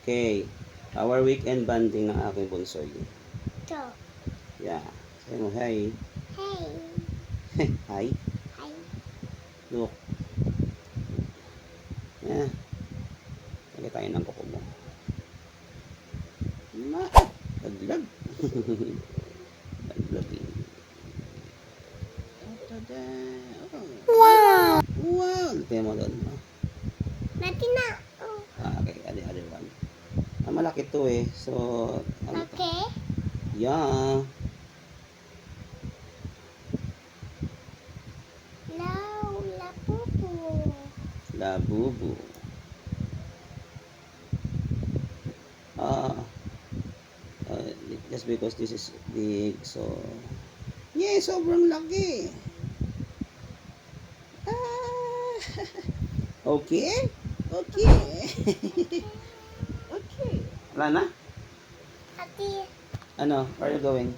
Okay. Our weekend banding ng aking bunsoy. Ito. Yeah. Say mo, hi. Hey. Hi. Hi. Look. Yeah. Lagay tayo ng kuko mo. Laglag. Laglag eh. Tada. Wow! Wow! Lagay mo doon. Natin na. Oh. Okay. Other one. Malaki to eh. So, ano to? Okay. Yeah. Lapupo. Labubu. Ah. Just because this is big, so yeah, sobrang laki. Ah. Okay. Okay. Wala na? Ati. Ano? Where are you going?